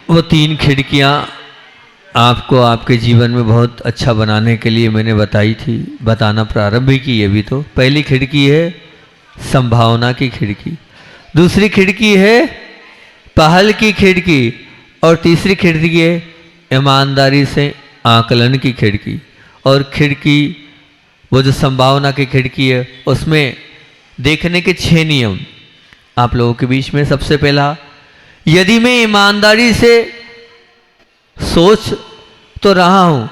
वो 3 खिड़कियाँ आपको आपके जीवन में बहुत अच्छा बनाने के लिए मैंने बताई थी, बताना प्रारंभ भी की। अभी तो पहली खिड़की है संभावना की खिड़की, दूसरी खिड़की है पहल की खिड़की, और तीसरी खिड़की है ईमानदारी से आकलन की खिड़की। और खिड़की वो जो संभावना की खिड़की है उसमें देखने के 6 नियम आप लोगों के बीच में। सबसे पहला, यदि मैं ईमानदारी से सोच तो रहा हूं,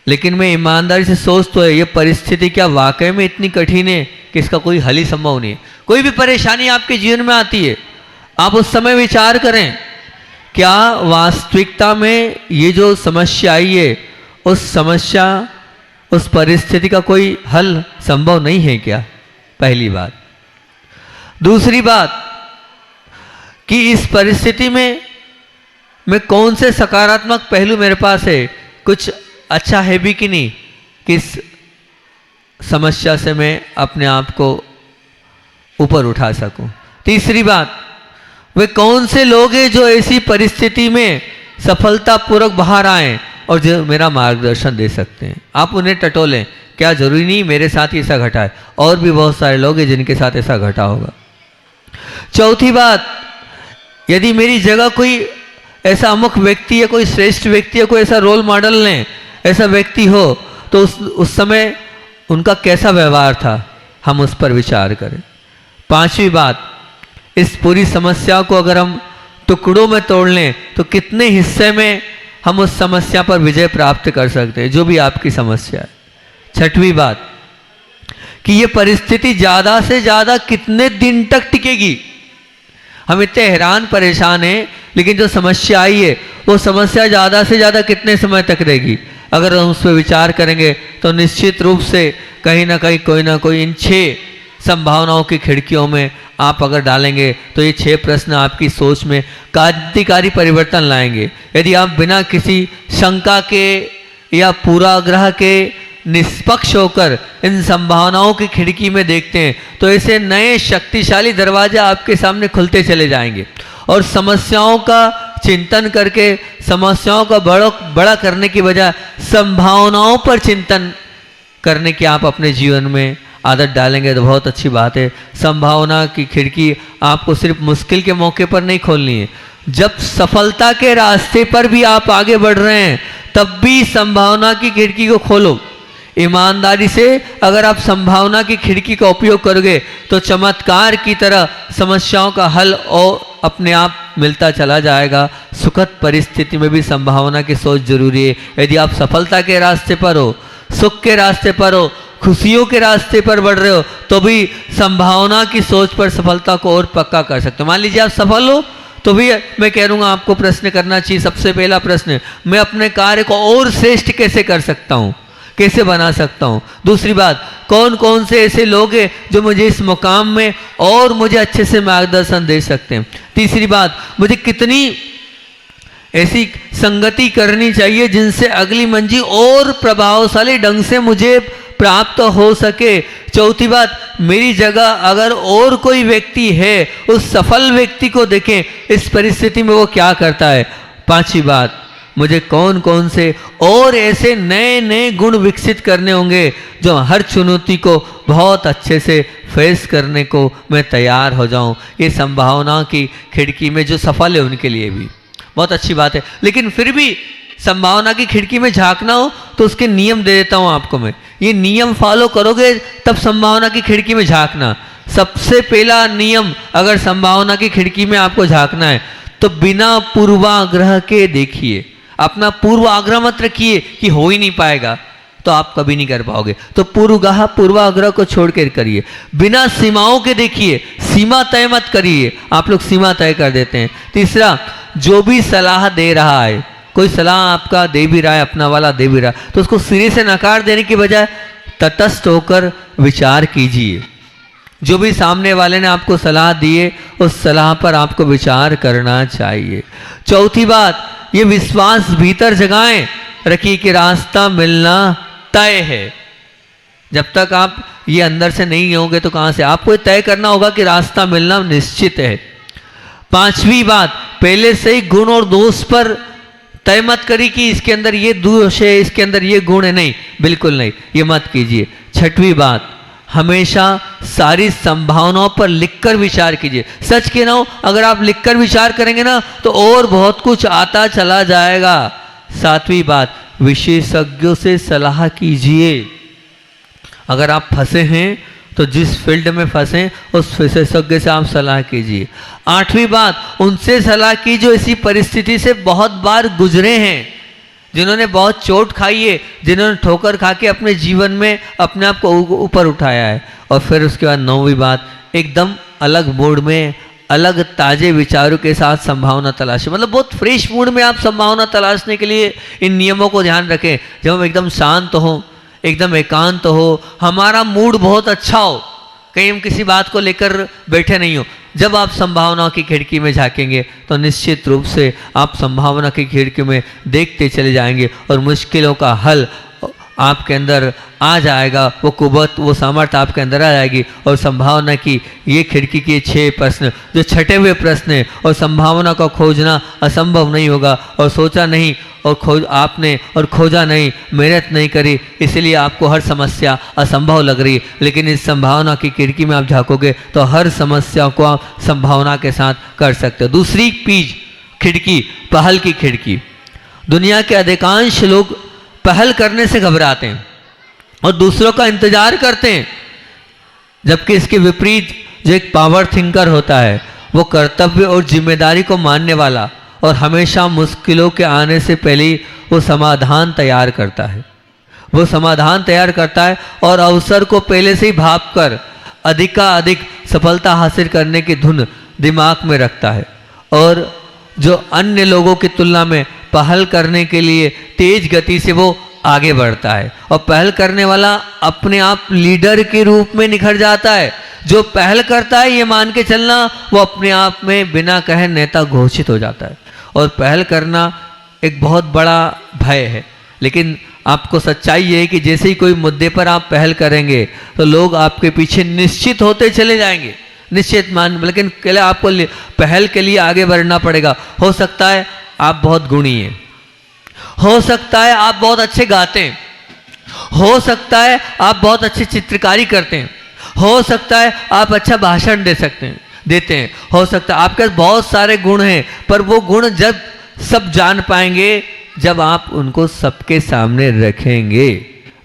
लेकिन मैं ईमानदारी से सोच तो है, ये परिस्थिति क्या वाकई में इतनी कठिन है कि इसका कोई हल ही संभव नहीं है। कोई भी परेशानी आपके जीवन में आती है, आप उस समय विचार करें, क्या वास्तविकता में ये जो समस्या आई है, उस समस्या उस परिस्थिति का कोई हल संभव नहीं है क्या? पहली बात। दूसरी बात कि इस परिस्थिति में मैं कौन से सकारात्मक पहलू मेरे पास है, कुछ अच्छा है भी कि नहीं, किस समस्या से मैं अपने आप को ऊपर उठा सकूं। तीसरी बात, वे कौन से लोग हैं जो ऐसी परिस्थिति में सफलतापूर्वक बाहर आए और जो मेरा मार्गदर्शन दे सकते हैं। आप उन्हें टटोलें, क्या जरूरी नहीं मेरे साथ ही ऐसा घटा है, और भी बहुत सारे लोग हैं जिनके साथ ऐसा घटा होगा। चौथी बात, यदि मेरी जगह कोई ऐसा अमुक व्यक्ति है, कोई श्रेष्ठ व्यक्ति है, कोई ऐसा रोल मॉडल ने ऐसा व्यक्ति हो, तो उस समय उनका कैसा व्यवहार था, हम उस पर विचार करें। पांचवी बात, इस पूरी समस्या को अगर हम टुकड़ों में तोड़ लें तो कितने हिस्से में हम उस समस्या पर विजय प्राप्त कर सकते हैं, जो भी आपकी समस्या है। छठवीं बात कि ये परिस्थिति ज़्यादा से ज़्यादा कितने दिन तक टिकेगी। हम इतने हैरान परेशान हैं, लेकिन जो समस्या आई है वो समस्या ज़्यादा से ज़्यादा कितने समय तक रहेगी। अगर हम उस पर विचार करेंगे तो निश्चित रूप से कहीं ना कोई इन 6 संभावनाओं की खिड़कियों में आप अगर डालेंगे तो ये 6 प्रश्न आपकी सोच में क्रांतिकारी परिवर्तन लाएंगे। यदि आप बिना किसी शंका के या पूर्वाग्रह के निष्पक्ष होकर इन संभावनाओं की खिड़की में देखते हैं तो ऐसे नए शक्तिशाली दरवाजे आपके सामने खुलते चले जाएंगे। और समस्याओं का चिंतन करके समस्याओं का बड़ा करने की बजाय संभावनाओं पर चिंतन करने की आप अपने जीवन में आदत डालेंगे तो बहुत अच्छी बात है। संभावना की खिड़की आपको सिर्फ मुश्किल के मौके पर नहीं खोलनी है, जब सफलता के रास्ते पर भी आप आगे बढ़ रहे हैं तब भी संभावना की खिड़की को खोलो। ईमानदारी से अगर आप संभावना की खिड़की का उपयोग करोगे तो चमत्कार की तरह समस्याओं का हल और अपने आप मिलता चला जाएगा। सुखद परिस्थिति में भी संभावना की सोच जरूरी है। यदि आप सफलता के रास्ते पर हो, सुख के रास्ते पर हो, खुशियों के रास्ते पर बढ़ रहे हो, तो भी संभावना की सोच पर सफलता को और पक्का कर सकते हो। मान लीजिए आप सफल हो तो भी मैं कह दूंगा आपको प्रश्न करना चाहिए। सबसे पहला प्रश्न, मैं अपने कार्य को और श्रेष्ठ कैसे कर सकता हूँ, कैसे बना सकता हूँ। दूसरी बात, कौन कौन से ऐसे लोग हैं जो मुझे इस मुकाम में और मुझे अच्छे से मार्गदर्शन दे सकते हैं। तीसरी बात, मुझे कितनी ऐसी संगति करनी चाहिए जिनसे अगली मंजिल और प्रभावशाली ढंग से मुझे प्राप्त हो सके। चौथी बात, मेरी जगह अगर और कोई व्यक्ति है, उस सफल व्यक्ति को देखें इस परिस्थिति में वो क्या करता है। पांचवी बात, मुझे कौन कौन से और ऐसे नए नए गुण विकसित करने होंगे जो हर चुनौती को बहुत अच्छे से फेस करने को मैं तैयार हो जाऊं। ये संभावना की खिड़की में जो सफल है उनके लिए भी बहुत अच्छी बात है। लेकिन फिर भी संभावना की खिड़की में झांकना हो तो उसके नियम दे देता हूं आपको मैं। ये नियम फॉलो करोगे तब संभावना की खिड़की में झांकना। सबसे पहला नियम, अगर संभावना की खिड़की में आपको झांकना है तो बिना पूर्वाग्रह के देखिए। अपना पूर्वाग्रह मत रखिए कि हो ही नहीं पाएगा, तो आप कभी नहीं कर पाओगे। तो पूर्वाग्रह को छोड़ कर करिए। बिना सीमाओं के देखिए, सीमा तय मत करिए। आप लोग सीमा तय कर देते हैं। तीसरा, जो भी सलाह दे रहा है, कोई सलाह आपका दे भी रहा है, अपना वाला दे भी रहा है, तो उसको सिरे से नकार देने की बजाय तटस्थ होकर विचार कीजिए। जो भी सामने वाले ने आपको सलाह दी है उस सलाह पर आपको विचार करना चाहिए। चौथी बात, ये विश्वास भीतर जगाएं रखिए कि रास्ता मिलना तय है। जब तक आप ये अंदर से नहीं होंगे तो कहाँ से? आपको तय करना होगा कि रास्ता मिलना निश्चित है। पांचवी बात, पहले से ही गुण और दोष पर तय मत करिए कि इसके अंदर ये दोष है, इसके अंदर ये गुण है। नहीं, बिल्कुल नहीं, ये मत कीजिए। छठवीं बात, हमेशा सारी संभावनाओं पर लिखकर विचार कीजिए। सच कहना हो, अगर आप लिखकर विचार करेंगे ना तो और बहुत कुछ आता चला जाएगा। सातवीं बात, विशेषज्ञों से सलाह कीजिए। अगर आप फंसे हैं तो जिस फील्ड में फंसे उस विशेषज्ञ से आप सलाह कीजिए। आठवीं बात, उनसे सलाह की जो इसी परिस्थिति से बहुत बार गुजरे हैं, जिन्होंने बहुत चोट खाई है, जिन्होंने ठोकर खा के अपने जीवन में अपने आप को ऊपर उठाया है। और फिर उसके बाद नौवीं बात, एकदम अलग मूड में, अलग ताजे विचारों के साथ संभावना तलाशें। मतलब बहुत फ्रेश मूड में आप संभावना तलाशने के लिए इन नियमों को ध्यान रखें। जब हम एकदम शांत हो, एकदम एकांत हो, हमारा मूड बहुत अच्छा हो, कहीं हम किसी बात को लेकर बैठे नहीं हो, जब आप संभावनाओं की खिड़की में झांकेंगे तो निश्चित रूप से आप संभावना की खिड़की में देखते चले जाएंगे और मुश्किलों का हल आपके अंदर आ जाएगा। वो कुवत, वो सामर्थ्य आपके अंदर आ जाएगी। और संभावना की ये खिड़की के 6 प्रश्न जो छठे हुए प्रश्न हैं, और संभावना को खोजना असंभव नहीं होगा। और सोचा नहीं और आपने और खोजा नहीं, मेहनत नहीं करी, इसलिए आपको हर समस्या असंभव लग रही। लेकिन इस संभावना की खिड़की में आप झांकोगे तो हर समस्या को आप संभावना के साथ कर सकते हो। दूसरी पीज खिड़की, पहल की खिड़की। दुनिया के अधिकांश लोग पहल करने से घबराते हैं और दूसरों का इंतजार करते हैं, जबकि इसके विपरीत जो एक पावर थिंकर होता है, वो कर्तव्य और जिम्मेदारी को मानने वाला और हमेशा मुश्किलों के आने से पहले ही वो समाधान तैयार करता है। वो समाधान तैयार करता है और अवसर को पहले से ही भाप कर अधिक सफलता हासिल करने की धुन दिमाग में रखता है। और जो अन्य लोगों की तुलना में पहल करने के लिए तेज गति से वो आगे बढ़ता है। और पहल करने वाला अपने आप लीडर के रूप में निखर जाता है। जो पहल करता है, ये मान के चलना, वो अपने आप में बिना कहे नेता घोषित हो जाता है। और पहल करना एक बहुत बड़ा भय है, लेकिन आपको सच्चाई ये है कि जैसे ही कोई मुद्दे पर आप पहल करेंगे तो लोग आपके पीछे निश्चित होते चले जाएंगे, निश्चित मान। लेकिन पहले आपको पहल के लिए आगे बढ़ना पड़ेगा। हो सकता है आप बहुत गुणी हैं, हो सकता है आप बहुत अच्छे गाते हैं, हो सकता है आप बहुत अच्छी चित्रकारी करते हैं, हो सकता है आप अच्छा भाषण देते हैं, हो सकता है आपके पास बहुत सारे गुण हैं, पर वो गुण जब सब जान पाएंगे जब आप उनको सबके सामने रखेंगे।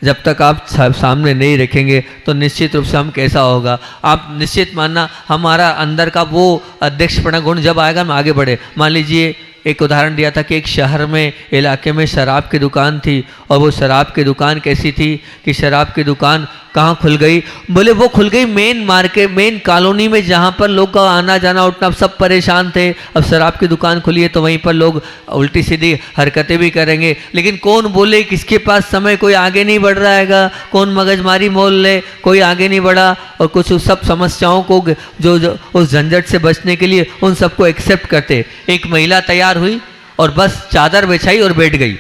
जब तक आप सामने नहीं रखेंगे तो निश्चित रूप से हम कैसा होगा, आप निश्चित मानना हमारा अंदर का वो अध्यक्षपना गुण जब आएगा हम आगे बढ़े। मान लीजिए एक उदाहरण दिया था कि एक शहर में, इलाके में शराब की दुकान थी, और वो शराब की दुकान कैसी थी कि शराब की दुकान कहाँ खुल गई? बोले वो खुल गई मेन मार्केट, मेन कॉलोनी में, जहाँ पर लोग का आना जाना उठना, सब परेशान थे। अब शराब की दुकान खुली है तो वहीं पर लोग उल्टी सीधी हरकतें भी करेंगे। लेकिन कौन बोले, किसके पास समय, कोई आगे नहीं बढ़ रहा है, कौन मगजमारी मोल ले, कोई आगे नहीं बढ़ा। और कुछ उस सब समस्याओं को जो उस झंझट से बचने के लिए उन सबको एक्सेप्ट करते। एक महिला तैयार हुई और बस चादर बिछाई और बैठ गई।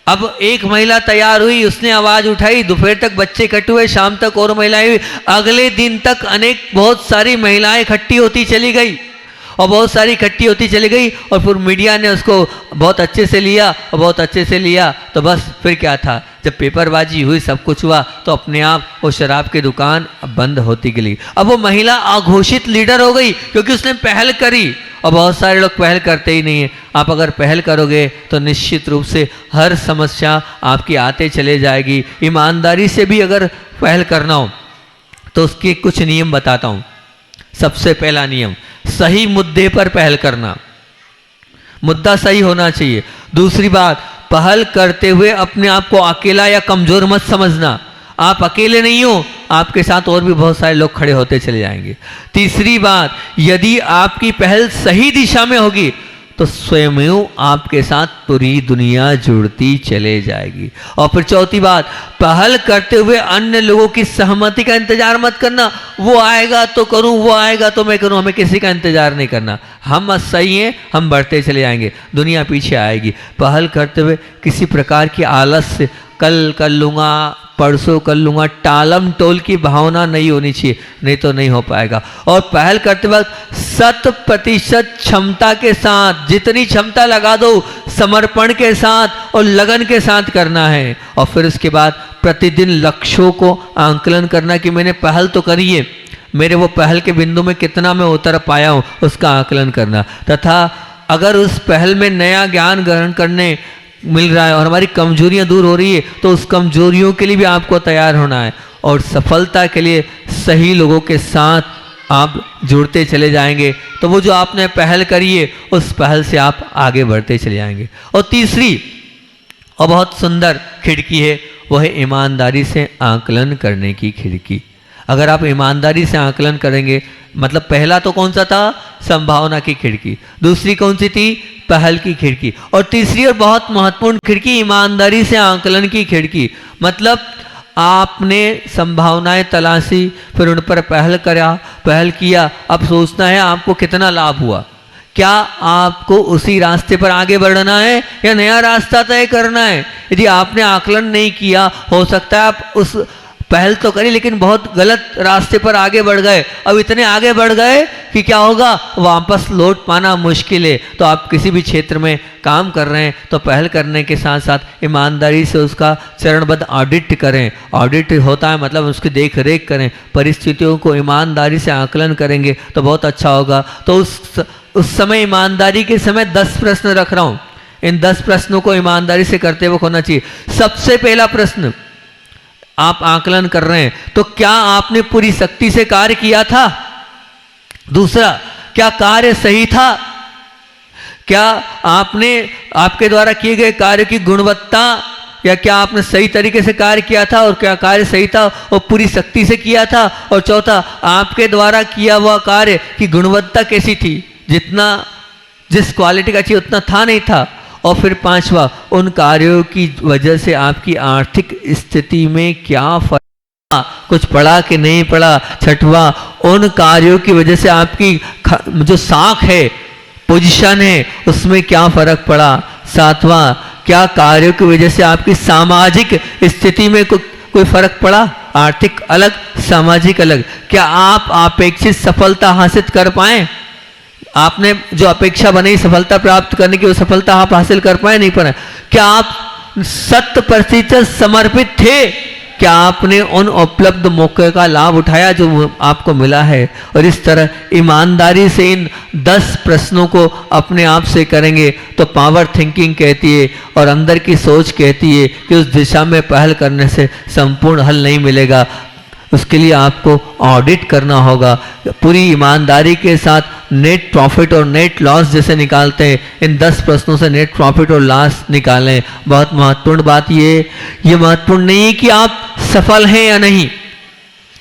अब एक महिला तैयार हुई, उसने आवाज उठाई, दोपहर तक बच्चे इकट्ठे हुए, शाम तक और महिलाएं हुई, अगले दिन तक बहुत सारी महिलाएं इकट्ठी होती चली गई और बहुत सारी इकट्ठी होती चली गई। और फिर मीडिया ने उसको बहुत अच्छे से लिया और बहुत अच्छे से लिया। तो बस फिर क्या था, जब पेपरबाजी हुई, सब कुछ हुआ, तो अपने आप वो शराब की दुकान बंद होती गई। अब वो महिला अघोषित लीडर हो गई क्योंकि उसने पहल करी, और बहुत सारे लोग पहल करते ही नहीं है। आप अगर पहल करोगे तो निश्चित रूप से हर समस्या आपकी आते चले जाएगी। ईमानदारी से भी अगर पहल करना हो तो उसके कुछ नियम बताता हूँ। सबसे पहला नियम, सही मुद्दे पर पहल करना, मुद्दा सही होना चाहिए। दूसरी बात, पहल करते हुए अपने आप को अकेला या कमजोर मत समझना। आप अकेले नहीं हो, आपके साथ और भी बहुत सारे लोग खड़े होते चले जाएंगे। तीसरी बात, यदि आपकी पहल सही दिशा में होगी तो स्वयं आपके साथ पूरी दुनिया जुड़ती चले जाएगी। और फिर चौथी बात, पहल करते हुए अन्य लोगों की सहमति का इंतजार मत करना। वो आएगा तो करूं, वो आएगा तो मैं करूं, हमें किसी का इंतजार नहीं करना। हम सही हैं, हम बढ़ते चले जाएंगे, दुनिया पीछे आएगी। पहल करते हुए किसी प्रकार की आलस से कल कर लूँगा, परसों कर लूँगा, टालम टोल की भावना नहीं होनी चाहिए, नहीं तो नहीं हो पाएगा। और पहल करते वक्त 100% क्षमता के साथ, जितनी क्षमता लगा दो समर्पण के साथ और लगन के साथ करना है। और फिर उसके बाद प्रतिदिन लक्ष्यों को आंकलन करना कि मैंने पहल तो करी है, मेरे वो पहल के बिंदु में कितना मैं उतर पाया हूँ, उसका आकलन करना। तथा अगर उस पहल में नया ज्ञान ग्रहण करने मिल रहा है और हमारी कमजोरियां दूर हो रही है, तो उस कमजोरियों के लिए भी आपको तैयार होना है। और सफलता के लिए सही लोगों के साथ आप जुड़ते चले जाएंगे, तो वो जो आपने पहल करी है उस पहल से आप आगे बढ़ते चले जाएंगे। और तीसरी और बहुत सुंदर खिड़की है, वो है ईमानदारी से आकलन करने की खिड़की। अगर आप ईमानदारी से आकलन करेंगे, मतलब पहला तो कौन सा था, संभावना की खिड़की, दूसरी कौन सी थी, पहल की खिड़की, और तीसरी और बहुत महत्वपूर्ण खिड़की ईमानदारी से आकलन की खिड़की। मतलब आपने संभावनाएं तलाशी, फिर उन पर पहल किया, अब सोचना है आपको कितना लाभ हुआ, क्या आपको उसी रास्ते पर आगे बढ़ना है या नया रास्ता तय करना है। यदि आपने आकलन नहीं किया, हो सकता है आप उस पहल तो करी लेकिन बहुत गलत रास्ते पर आगे बढ़ गए, अब इतने आगे बढ़ गए कि क्या होगा, वापस लौट पाना मुश्किल है। तो आप किसी भी क्षेत्र में काम कर रहे हैं तो पहल करने के साथ साथ ईमानदारी से उसका चरणबद्ध ऑडिट करें। ऑडिट होता है मतलब उसकी देख रेख करें, परिस्थितियों को ईमानदारी से आकलन करेंगे तो बहुत अच्छा होगा। तो उस समय ईमानदारी के समय 10 प्रश्न रख रहा हूँ, इन 10 प्रश्नों को ईमानदारी से करते हुए होना चाहिए। सबसे पहला प्रश्न, आप आकलन कर रहे हैं तो क्या आपने पूरी शक्ति से कार्य किया था। दूसरा, क्या कार्य सही था, क्या आपने आपके द्वारा किए गए कार्य की गुणवत्ता, या क्या आपने सही तरीके से कार्य किया था और क्या कार्य सही था और पूरी शक्ति से किया था। और चौथा, आपके द्वारा किया हुआ कार्य की गुणवत्ता कैसी थी, जिस क्वालिटी का चाहिए उतना था नहीं था। और फिर पांचवा, उन कार्यों की वजह से आपकी आर्थिक स्थिति में क्या फर्क पड़ा, कुछ पड़ा कि नहीं पड़ा। छठवां, उन कार्यों की वजह से आपकी जो साख है, पोजीशन है, उसमें क्या फर्क पड़ा। सातवां, क्या कार्यों की वजह से आपकी सामाजिक स्थिति में कोई फर्क पड़ा, आर्थिक अलग सामाजिक अलग। क्या आप अपेक्षित सफलता हासिल कर पाए, आपने जो अपेक्षा बनाई सफलता प्राप्त करने की वो सफलता आप हासिल कर पाए नहीं पाए। क्या आप 100% समर्पित थे, क्या आपने उन उपलब्ध मौके का लाभ उठाया जो आपको मिला है। और इस तरह ईमानदारी से इन 10 प्रश्नों को अपने आप से करेंगे तो पावर थिंकिंग कहती है और अंदर की सोच कहती है कि उस दिशा में पहल करने से संपूर्ण हल नहीं मिलेगा। उसके लिए आपको ऑडिट करना होगा, पूरी ईमानदारी के साथ नेट प्रॉफिट और नेट लॉस जैसे निकालते हैं, इन 10 प्रश्नों से नेट प्रॉफिट और लॉस निकालें। बहुत महत्वपूर्ण बात ये महत्वपूर्ण नहीं है कि आप सफल हैं या नहीं।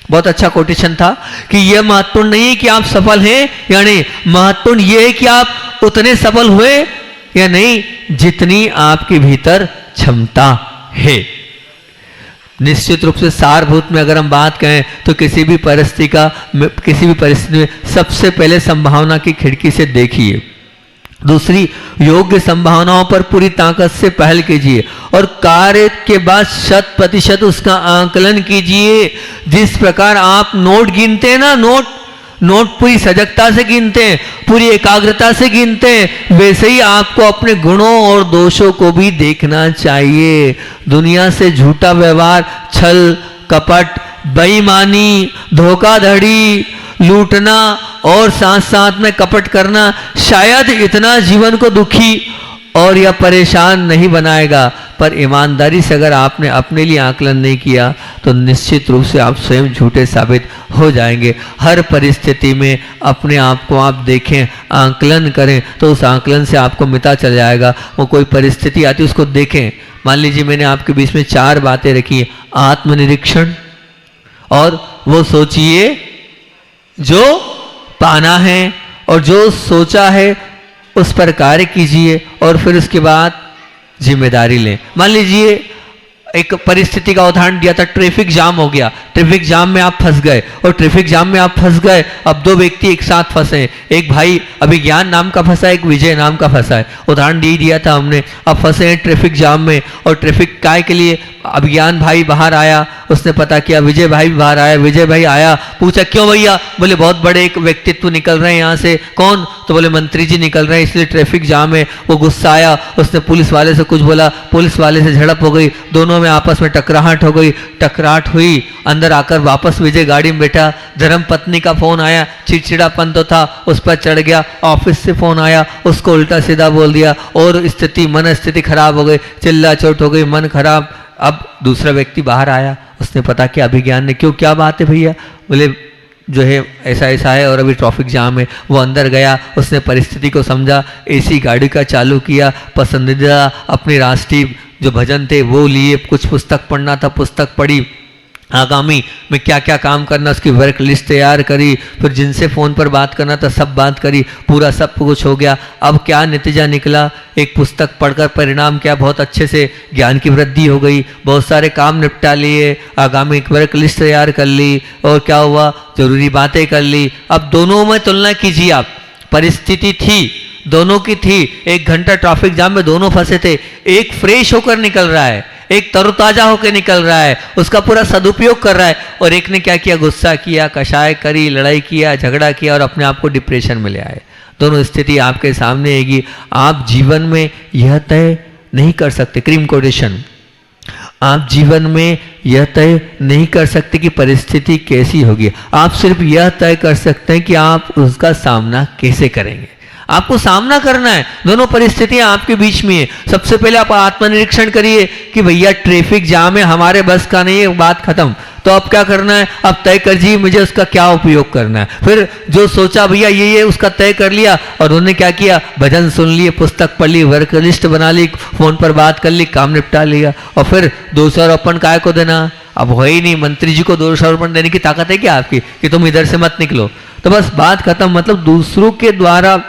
बहुत अच्छा कोटेशन था कि यह महत्वपूर्ण नहीं है कि आप सफल हैं या नहीं, महत्वपूर्ण यह है कि आप उतने सफल हुए या नहीं जितनी आपके भीतर क्षमता है। निश्चित रूप से सारभूत में अगर हम बात करें तो किसी भी परिस्थिति में सबसे पहले संभावना की खिड़की से देखिए। दूसरी, योग्य संभावनाओं पर पूरी ताकत से पहल कीजिए और कार्य के बाद 100% उसका आकलन कीजिए। जिस प्रकार आप नोट गिनते हैं ना, नोट पूरी सजगता से गिनते हैं, पूरी एकाग्रता से गिनते हैं, वैसे ही आपको अपने गुणों और दोषों को भी देखना चाहिए। दुनिया से झूठा व्यवहार, छल कपट, बेईमानी, धोखाधड़ी, लूटना और साथ साथ में कपट करना शायद इतना जीवन को दुखी और या परेशान नहीं बनाएगा, पर ईमानदारी से अगर आपने अपने लिए आकलन नहीं किया तो निश्चित रूप से आप स्वयं झूठे साबित हो जाएंगे। हर परिस्थिति में अपने आप को आप देखें, आकलन करें तो उस आकलन से आपको मिता चल जाएगा। वो कोई परिस्थिति आती है उसको देखें। मान लीजिए मैंने आपके बीच में 4 बातें रखी हैं, आत्मनिरीक्षण, और वो सोचिए जो पाना है और जो सोचा है उस पर कार्य कीजिए और फिर उसके बाद जिम्मेदारी लें। मान लीजिए एक परिस्थिति का उदाहरण दिया था, ट्रैफिक जाम हो गया, ट्रैफिक जाम में आप फंस गए, और ट्रैफिक जाम में आप फंस गए, अब दो व्यक्ति एक साथ फंसे, एक भाई अभिज्ञान नाम का फंसा है, एक विजय नाम का फंसा है, उदाहरण दे दिया था हमने। अब फंसे हैं ट्रैफिक जाम में, और ट्रैफिक काय के लिए अभिज्ञान भाई बाहर आया, उसने पता किया, विजय भाई भी बाहर आया, विजय भाई आया, पूछा क्यों भैया, बोले बहुत बड़े एक व्यक्तित्व निकल रहे हैं यहाँ से। कौन? तो बोले मंत्री जी निकल रहे हैं, इसलिए ट्रैफिक जाम है। वो गुस्सा आया, उसने पुलिस वाले से कुछ बोला, पुलिस वाले से झड़प हो गई, दोनों में आपस में टकराहट हो गई, टकराहट हुई, अंदर आकर वापस विजय गाड़ी में बैठा, धर्म पत्नी का फोन आया, चिड़चिड़ापन तो था, उस पर चढ़ गया, ऑफिस से फोन आया, उसको उल्टा सीधा बोल दिया, और स्थिति मन स्थिति खराब हो गई, चिल्ला चोट हो गई, मन खराब। अब दूसरा व्यक्ति बाहर आया, उसने पता किया अभिज्ञान ने, क्यों क्या बात है भैया, बोले जो है ऐसा ऐसा है और अभी ट्रैफिक जाम है। वो अंदर गया, उसने परिस्थिति को समझा, एसी गाड़ी का चालू किया, पसंदीदा अपने राष्ट्रीय जो भजन थे वो लिए, कुछ पुस्तक पढ़ना था पुस्तक पढ़ी, आगामी में क्या क्या काम करना उसकी वर्क लिस्ट तैयार करी, फिर जिनसे फ़ोन पर बात करना था सब बात करी, पूरा सब कुछ हो गया। अब क्या नतीजा निकला, एक पुस्तक पढ़कर परिणाम क्या, बहुत अच्छे से ज्ञान की वृद्धि हो गई, बहुत सारे काम निपटा लिए, आगामी एक वर्क लिस्ट तैयार कर ली, और क्या हुआ, जरूरी बातें कर ली। अब दोनों में तुलना कीजिए आप, परिस्थिति थी दोनों की थी, 1 घंटा ट्रैफिक जाम में दोनों फंसे थे, एक फ्रेश होकर निकल रहा है, एक तरोताजा होकर निकल रहा है, उसका पूरा सदुपयोग कर रहा है, और एक ने क्या किया, गुस्सा किया, कशाय करी, लड़ाई किया, झगड़ा किया, और अपने आप को डिप्रेशन में ले आए। दोनों स्थिति आपके सामने आएगी। आप जीवन में यह तय नहीं कर सकते, क्रीम कोटेशन, आप जीवन में यह तय नहीं कर सकते कि परिस्थिति कैसी होगी, आप सिर्फ यह तय कर सकते हैं कि आप उसका सामना कैसे करेंगे। आपको सामना करना है, दोनों परिस्थितियां आपके बीच में है। सबसे पहले आप आत्मनिरीक्षण करिए कि भैया ट्रैफिक जाम है, हमारे बस का नहीं है, बात खत्म। तो अब क्या करना है, अब तय कर जी मुझे उसका क्या उपयोग करना है। फिर जो सोचा भैया ये उसका तय कर लिया, और उन्होंने क्या किया, भजन सुन लिए, पुस्तक पढ़ ली, वर्क लिस्ट बना ली, फोन पर बात कर ली, काम निपटा लिया। और फिर दोषारोपण काय को देना, अब हो ही नहीं, मंत्री जी को दोषारोपण देने की ताकत है क्या आपकी कि तुम इधर से मत निकलो, तो बस बात खत्म। मतलब दूसरों के द्वारा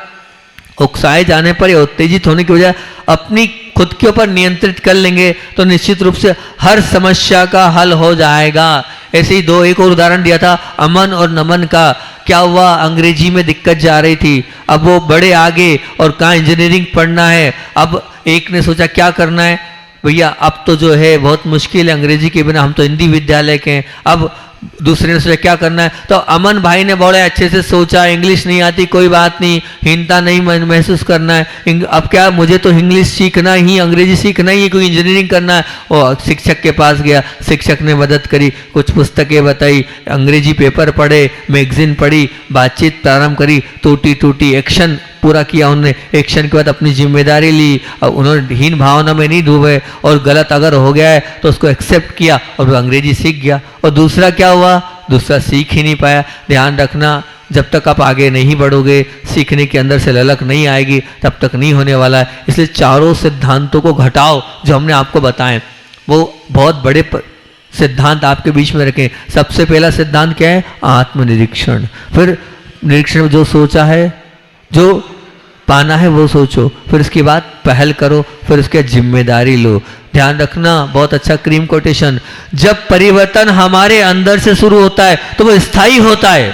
उकसाए जाने पर या उत्तेजित होने की वजह अपनी खुद के ऊपर नियंत्रित कर लेंगे तो निश्चित रूप से हर समस्या का हल हो जाएगा। ऐसे ही एक और उदाहरण दिया था अमन और नमन का। क्या हुआ, अंग्रेजी में दिक्कत जा रही थी, अब वो बड़े आगे और कहाँ इंजीनियरिंग पढ़ना है। अब एक ने सोचा क्या करना है भैया, अब तो जो है बहुत मुश्किल है अंग्रेजी के बिना, हम तो हिंदी विद्यालय के हैं। अब दूसरे ने सोचा क्या करना है, तो अमन भाई ने बड़े अच्छे से सोचा, इंग्लिश नहीं आती कोई बात नहीं, हीनता नहीं महसूस करना है, अब क्या मुझे तो इंग्लिश सीखना ही, अंग्रेजी सीखना ही, कोई इंजीनियरिंग करना है। और शिक्षक के पास गया, शिक्षक ने मदद करी, कुछ पुस्तकें बताई, अंग्रेजी पेपर पढ़े, मैगजीन पढ़ी, बातचीत प्रारंभ करी, टूटी एक्शन पूरा किया उन्होंने। एक्शन के बाद अपनी जिम्मेदारी ली, उन्होंने हीन भावना में नहीं डूबे, और गलत अगर हो गया है तो उसको एक्सेप्ट किया और वो अंग्रेजी सीख गया। और दूसरा क्या हुआ, दूसरा सीख ही नहीं पाया। ध्यान रखना, जब तक आप आगे नहीं बढ़ोगे, सीखने के अंदर से ललक नहीं आएगी, तब तक नहीं होने वाला है। इसलिए चारों सिद्धांतों को घटाओ जो हमने आपको बताएं, वो बहुत बड़े सिद्धांत आपके बीच में रखें। सबसे पहला सिद्धांत क्या है, आत्मनिरीक्षण। फिर निरीक्षण में जो सोचा है, जो पाना है वो सोचो, फिर उसके बाद पहल करो, फिर उसके जिम्मेदारी लो। ध्यान रखना, बहुत अच्छा क्रीम कोटेशन, जब परिवर्तन हमारे अंदर से शुरू होता है तो वो स्थायी होता है,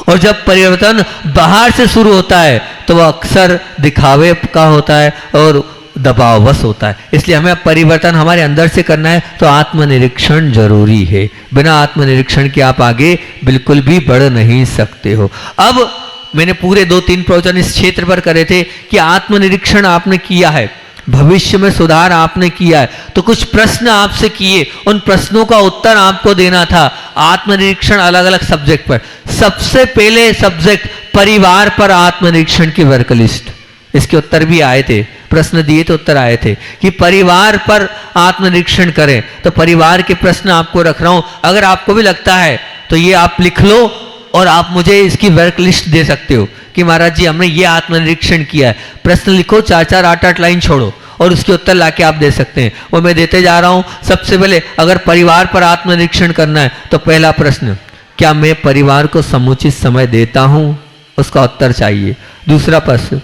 और जब परिवर्तन बाहर से शुरू होता है तो वह अक्सर दिखावे का होता है और दबाववश होता है। इसलिए हमें परिवर्तन हमारे अंदर से करना है तो आत्मनिरीक्षण जरूरी है। बिना आत्मनिरीक्षण के आप आगे बिल्कुल भी बढ़ नहीं सकते हो। अब मैंने पूरे 2-3 प्रवचन इस क्षेत्र पर करे थे कि आत्मनिरीक्षण आपने किया है, भविष्य में सुधार आपने किया है, तो कुछ प्रश्न आपसे किए, उन प्रश्नों का उत्तर आपको देना था। आत्मनिरीक्षण अलग अलग सब्जेक्ट पर, सबसे पहले सब्जेक्ट परिवार पर आत्मनिरीक्षण की वर्क लिस्ट, इसके उत्तर भी आए थे, प्रश्न दिए तो उत्तर आए थे कि परिवार पर आत्मनिरीक्षण करें। तो परिवार के प्रश्न आपको रख रहा हूं, अगर आपको भी लगता है तो ये आप लिख लो और आप मुझे इसकी वर्क लिस्ट दे सकते हो कि महाराज जी हमने ये आत्मनिरीक्षण किया है। प्रश्न लिखो, 4-4, 8-8 लाइन छोड़ो और उसके उत्तर लाके आप दे सकते हैं, वो मैं देते जा रहा हूं। सबसे पहले अगर परिवार पर आत्मनिरीक्षण करना है तो पहला प्रश्न, क्या मैं परिवार को समुचित समय देता हूं, उसका उत्तर चाहिए। दूसरा प्रश्न,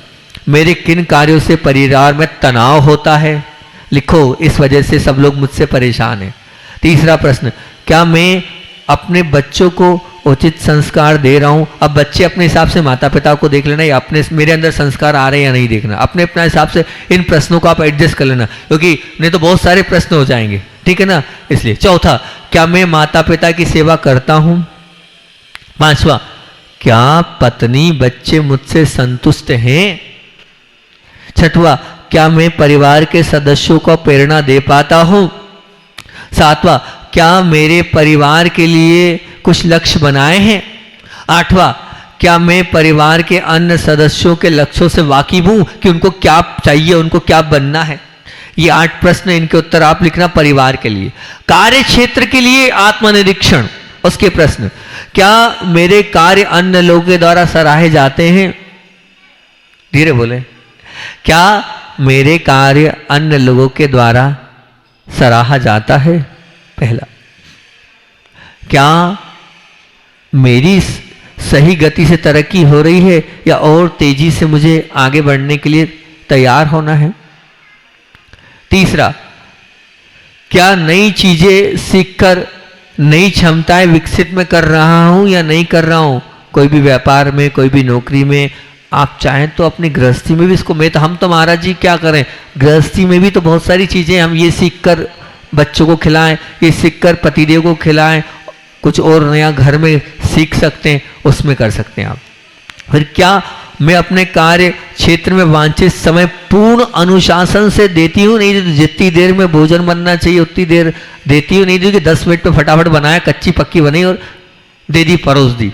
मेरे किन कार्यों से परिवार में तनाव होता है, लिखो, इस वजह से सब लोग मुझसे परेशान हैं। तीसरा प्रश्न, क्या मैं अपने बच्चों को उचित संस्कार दे रहा हूं? अब बच्चे अपने हिसाब से माता पिता को देख लेना, या अपने मेरे अंदर संस्कार आ रहे हैं या नहीं देखना, अपने अपना हिसाब से इन प्रश्नों को आप एडजस्ट कर लेना, क्योंकि नहीं तो बहुत सारे प्रश्न हो जाएंगे, ठीक है ना। इसलिए चौथा, क्या मैं माता पिता की सेवा करता हूं? पांचवा, क्या पत्नी बच्चे मुझसे संतुष्ट हैं? छठवा, क्या मैं परिवार के सदस्यों को प्रेरणा दे पाता हूं? सातवां, क्या मेरे परिवार के लिए कुछ लक्ष्य बनाए हैं? आठवां, क्या मैं परिवार के अन्य सदस्यों के लक्ष्यों से वाकिफ हूं कि उनको क्या चाहिए, उनको क्या बनना है? ये 8 प्रश्न, इनके उत्तर आप लिखना परिवार के लिए। कार्य क्षेत्र के लिए आत्मनिरीक्षण, उसके प्रश्न, क्या मेरे कार्य अन्य लोगों के द्वारा सराहे जाते हैं? धीरे बोले। क्या मेरे कार्य अन्य लोगों के द्वारा सराहा जाता है? पहला, क्या मेरी सही गति से तरक्की हो रही है या और तेजी से मुझे आगे बढ़ने के लिए तैयार होना है? तीसरा, क्या नई चीजें सीखकर नई क्षमताएं विकसित में कर रहा हूं या नहीं कर रहा हूं? कोई भी व्यापार में, कोई भी नौकरी में, आप चाहें तो अपनी गृहस्थी में भी इसको, हम तो महाराज जी क्या करें, गृहस्थी में भी तो बहुत सारी चीजें हम ये सीखकर बच्चों को खिलाएं, ये सीखकर पतिदेव को खिलाएं, कुछ और नया घर में सीख सकते हैं, उसमें कर सकते हैं आप। फिर क्या मैं अपने कार्य क्षेत्र में वांछित समय पूर्ण अनुशासन से देती हूँ? नहीं तो जितनी देर में भोजन बनना चाहिए उतनी देर देती हूँ, नहीं तो कि 10 मिनट में फटाफट बनाया, कच्ची पक्की बनी और दे दी, परोस दी।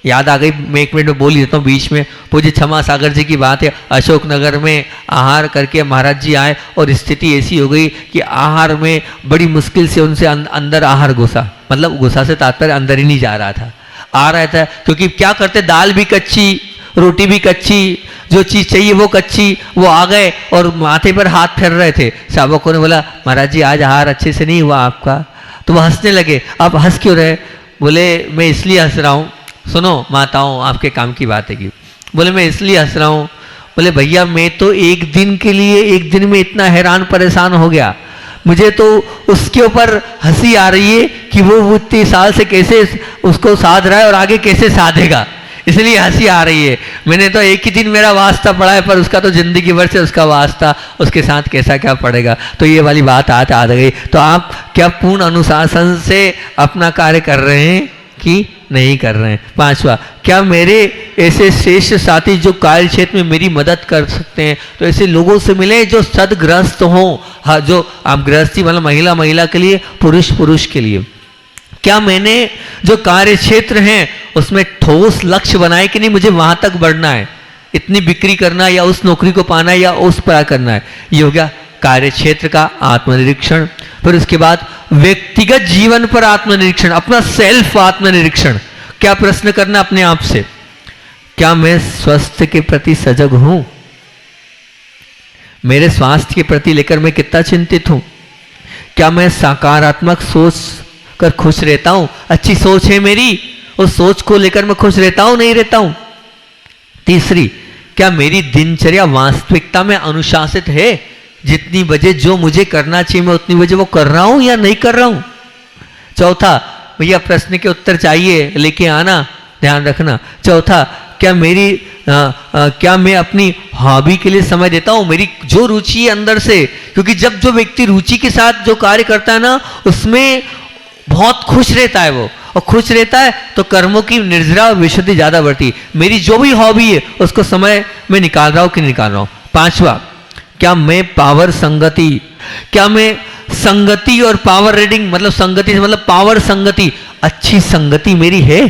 याद आ गई, मैं 1 मिनट में बोल ही देता हूँ बीच में। पूज्य क्षमा सागर जी की बात है, अशोकनगर में आहार करके महाराज जी आए और स्थिति ऐसी हो गई कि आहार में बड़ी मुश्किल से उनसे अंदर आहार घुसा, मतलब घुसा से तात्पर्य अंदर ही नहीं जा रहा था, आ रहा था, क्योंकि क्या करते, दाल भी कच्ची, रोटी भी कच्ची, जो चीज़ चाहिए वो कच्ची, वो आ गए और माथे पर हाथ फेर रहे थे। सावकों ने बोला, महाराज जी आज आहार अच्छे से नहीं हुआ आपका, तो वो हंसने लगे। आप हंस क्यों रहे? बोले मैं इसलिए हंस रहा हूँ, सुनो माताओं, आपके काम की बात है कि, बोले मैं इसलिए हंस रहा हूँ, बोले भैया मैं तो एक दिन के लिए, एक दिन में इतना हैरान परेशान हो गया, मुझे तो उसके ऊपर हंसी आ रही है कि वो इतने साल से कैसे उसको साध रहा है और आगे कैसे साधेगा, इसलिए हंसी आ रही है। मैंने तो एक ही दिन मेरा वास्ता पड़ा है, पर उसका तो जिंदगी भर से उसका वास्ता, उसके साथ कैसा क्या पड़ेगा, तो ये वाली बात आ गई। तो आप क्या पूर्ण अनुशासन से अपना कार्य कर रहे हैं कि नहीं कर रहे हैं? पांचवा, क्या मेरे ऐसे श्रेष्ठ साथी जो कार्य क्षेत्र में मेरी मदद कर सकते हैं, तो ऐसे लोगों से मिले जो सदग्रस्त हों। हाँ, जो आप गृहस्थी मतलब महिला के लिए, पुरुष के लिए। क्या मैंने जो कार्य क्षेत्र हैं उसमें ठोस लक्ष्य बनाए कि नहीं, मुझे वहां तक बढ़ना है, इतनी बिक्री करना है या उस नौकरी को पाना है या उस पर करना है। ये हो गया कार्य क्षेत्र का आत्मनिरीक्षण। फिर उसके बाद व्यक्तिगत जीवन पर आत्मनिरीक्षण, अपना सेल्फ आत्मनिरीक्षण। क्या प्रश्न करना अपने आप से, क्या मैं स्वास्थ्य के प्रति सजग हूं? मेरे स्वास्थ्य के प्रति लेकर मैं कितना चिंतित हूं? क्या मैं सकारात्मक सोच कर खुश रहता हूं? अच्छी सोच है मेरी, उस सोच को लेकर मैं खुश रहता हूं, नहीं रहता हूं? तीसरी, क्या मेरी दिनचर्या वास्तविकता में अनुशासित है? जितनी बजे जो मुझे करना चाहिए मैं उतनी बजे वो कर रहा हूं या नहीं कर रहा हूं? चौथा, भैया प्रश्न के उत्तर चाहिए, लेके आना, ध्यान रखना। चौथा, क्या क्या मैं अपनी हॉबी के लिए समय देता हूं? मेरी जो रुचि है अंदर से, क्योंकि जब जो व्यक्ति रुचि के साथ जो कार्य करता है ना, उसमें बहुत खुश रहता है वो, और खुश रहता है तो कर्मों की निर्जरा और विशुद्धि ज्यादा बढ़ती। मेरी जो भी हॉबी है उसको समय में निकाल रहा हूं कि निकाल रहा हूं? पांचवा, क्या मैं पावर संगति, क्या मैं संगति और पावर रीडिंग, मतलब संगति मतलब पावर संगति, अच्छी संगति मेरी है?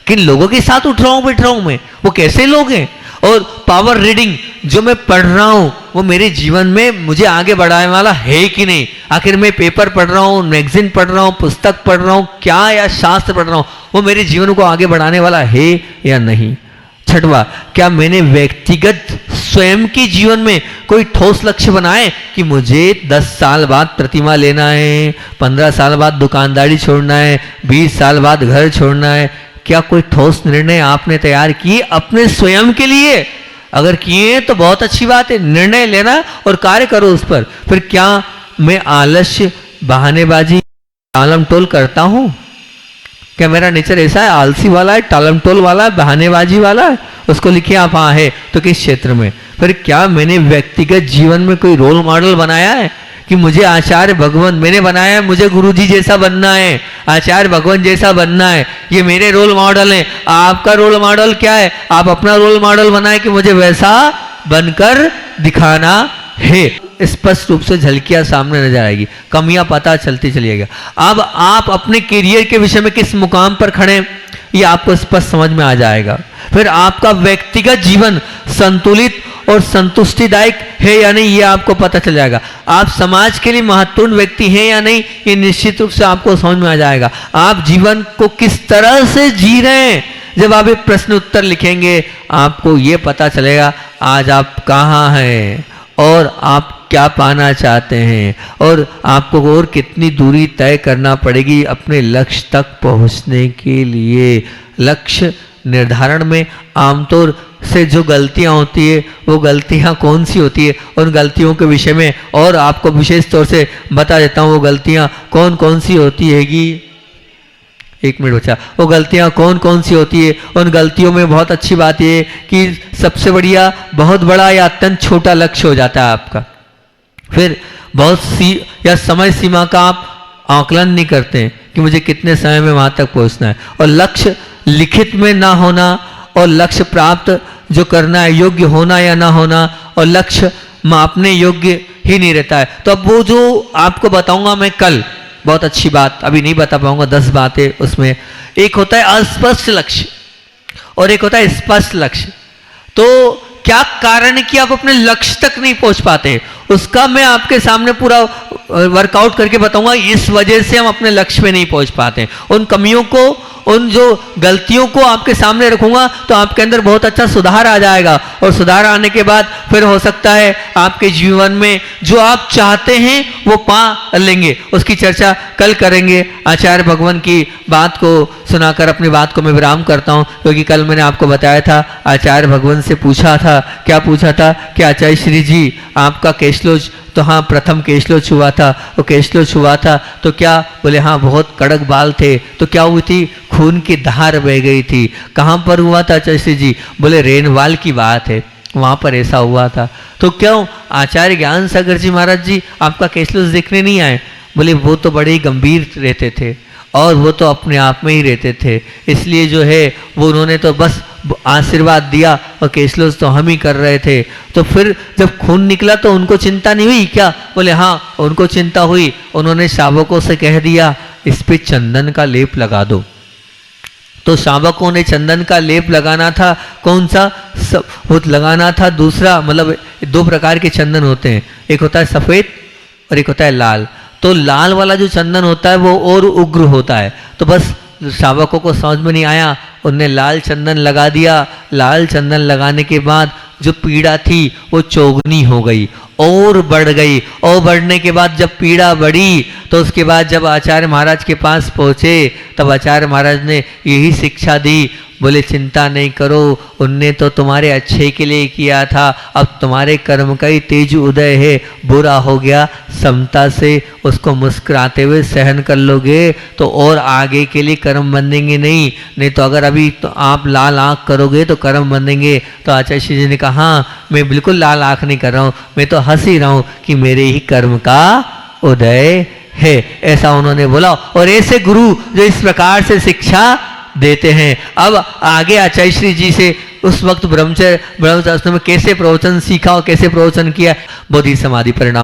किन लोगों के साथ उठ रहा हूं बैठ रहा हूं मैं, वो कैसे लोग हैं? और पावर रीडिंग, जो मैं पढ़ रहा हूं वो मेरे जीवन में मुझे आगे बढ़ाने वाला है कि नहीं? आखिर मैं पेपर पढ़ रहा हूं, मैगजीन पढ़ रहा हूं, पुस्तक पढ़ रहा हूं, क्या या शास्त्र पढ़ रहा हूं, वो मेरे जीवन को आगे बढ़ाने वाला है या नहीं? छठवा, क्या मैंने व्यक्तिगत स्वयं के जीवन में कोई ठोस लक्ष्य बनाए कि मुझे 10 साल बाद प्रतिमा लेना है, 15 साल बाद दुकानदारी छोड़ना है, 20 साल बाद घर छोड़ना है? क्या कोई ठोस निर्णय आपने तैयार किए अपने स्वयं के लिए? अगर किए तो बहुत अच्छी बात है, निर्णय लेना और कार्य करो उस पर। फिर क्या मैं आलस्य, बहानेबाजी, टालम टोल करता हूं? क्या मेरा नेचर ऐसा है, आलसी वाला है, टालम टोल वाला है, बहानेबाजी वाला है? उसको लिखिए आप हाँ है तो किस क्षेत्र में। फिर क्या मैंने व्यक्तिगत जीवन में कोई रोल मॉडल बनाया है कि मुझे आचार्य भगवान मैंने बनाया है, मुझे गुरुजी जैसा बनना है, आचार्य भगवान जैसा बनना है, ये मेरे रोल मॉडल हैं। आपका रोल मॉडल क्या है? आप अपना रोल मॉडल बनाए कि मुझे वैसा बनकर दिखाना है। स्पष्ट रूप से झलकियां सामने नजर आएगी, कमियां पता चलती चलिएगा। अब आप अपने करियर के विषय में किस मुकाम पर खड़े हैं ये आपको स्पष्ट समझ में आ जाएगा। फिर आपका व्यक्तिगत जीवन संतुलित और संतुष्टिदायक है या नहीं ये आपको पता चल जाएगा। आप समाज के लिए महत्वपूर्ण व्यक्ति हैं या नहीं ये निश्चित रूप से आपको समझ में आ जाएगा। आप जीवन को किस तरह से जी रहे हैं, जब आप एक प्रश्न उत्तर लिखेंगे आपको ये पता चलेगा आज आप कहाँ हैं और आप क्या पाना चाहते हैं और आपको और कितनी दूरी तय करना पड़ेगी अपने लक्ष्य तक पहुंचने के लिए। लक्ष्य निर्धारण में आमतौर से जो गलतियां होती है वो गलतियां कौन सी होती है, उन गलतियों के विषय में और आपको विशेष तौर से बता देता हूं वो गलतियां कौन कौन सी होती हैगी। एक मिनट बचा। वो गलतियां कौन कौन सी होती है, उन गलतियों में बहुत अच्छी बात ये कि सबसे बढ़िया बहुत बड़ा या अत्यंत छोटा लक्ष्य हो जाता है आपका। फिर बहुत सी या समय सीमा का आप आकलन नहीं करते हैं कि मुझे कितने समय में वहां तक पहुंचना है, और लक्ष्य लिखित में ना होना और लक्ष्य प्राप्त जो करना है योग्य होना या ना होना और लक्ष्य मापने योग्य ही नहीं रहता है। तो अब वो जो आपको बताऊंगा मैं कल, बहुत अच्छी बात अभी नहीं बता पाऊंगा, 10 बातें उसमें। एक होता है अस्पष्ट लक्ष्य और एक होता है स्पष्ट लक्ष्य। तो क्या कारण है कि आप अपने लक्ष्य तक नहीं पहुंच पाते, उसका मैं आपके सामने पूरा वर्कआउट करके बताऊंगा। इस वजह से हम अपने लक्ष्य पे नहीं पहुंच पाते। उन कमियों को, उन जो गलतियों को आपके सामने रखूंगा तो आपके अंदर बहुत अच्छा सुधार आ जाएगा, और सुधार आने के बाद फिर हो सकता है आपके जीवन में जो आप चाहते हैं वो पा लेंगे। उसकी चर्चा कल करेंगे। आचार्य भगवान की बात को सुनाकर अपनी बात को मैं विराम करता हूं, क्योंकि कल मैंने आपको बताया था आचार्य भगवान से पूछा था, क्या पूछा था कि आचार्य श्री जी आपका केशलोच, तो हाँ प्रथम केशलोच हुआ था, वो केशलोच हुआ था तो क्या? बोले हाँ बहुत कड़क बाल थे। तो क्या हुई थी? खून की धार बह गई थी। कहाँ पर हुआ था आचार्य श्री जी? बोले रेनवाल की बात है, वहाँ पर ऐसा हुआ था। तो क्यों आचार्य ज्ञान सागर जी महाराज जी आपका केशलोच देखने नहीं आए? बोले वो तो बड़े ही गंभीर रहते थे और वो तो अपने आप में ही रहते थे, इसलिए जो है वो उन्होंने तो बस आशीर्वाद दिया और केशलोच तो हम ही कर रहे थे। तो फिर जब खून निकला तो उनको चिंता नहीं हुई क्या? बोले हाँ उनको चिंता हुई। उन्होंने शावकों से कह दिया इस पे चंदन का लेप लगा दो। तो शावकों ने चंदन का लेप लगाना था। कौन सा? वो लगाना था दूसरा, मतलब 2 प्रकार के चंदन होते हैं, एक होता है सफ़ेद और एक होता है लाल। तो लाल वाला जो चंदन होता है वो और उग्र होता है। तो बस शावकों को समझ में नहीं आया, उनने लाल चंदन लगा दिया। लाल चंदन लगाने के बाद जो पीड़ा थी वो चौगुनी हो गई और बढ़ गई, और बढ़ने के बाद जब पीड़ा बढ़ी तो उसके बाद जब आचार्य महाराज के पास पहुँचे तब आचार्य महाराज ने यही शिक्षा दी। बोले चिंता नहीं करो, उनने तो तुम्हारे अच्छे के लिए किया था, अब तुम्हारे कर्म का ही तेज उदय है, बुरा हो गया समता से उसको मुस्कुराते हुए सहन कर लोगे तो और आगे के लिए कर्म बंधेंगे नहीं तो अगर अभी तो आप लाल आँख करोगे तो कर्म बंधेंगे। तो आचार्य श्री जी ने कहा हाँ मैं बिल्कुल लाल आँख नहीं कर रहा हूँ, मैं तो हंस ही रहा हूँ कि मेरे ही कर्म का उदय है, ऐसा उन्होंने बोला। और ऐसे गुरु जो इस प्रकार से शिक्षा देते हैं। अब आगे आचार्य श्री जी से उस वक्त ब्रह्मचर्य में कैसे प्रवचन सीखा और कैसे प्रवचन किया, बोधि समाधि परिणाम।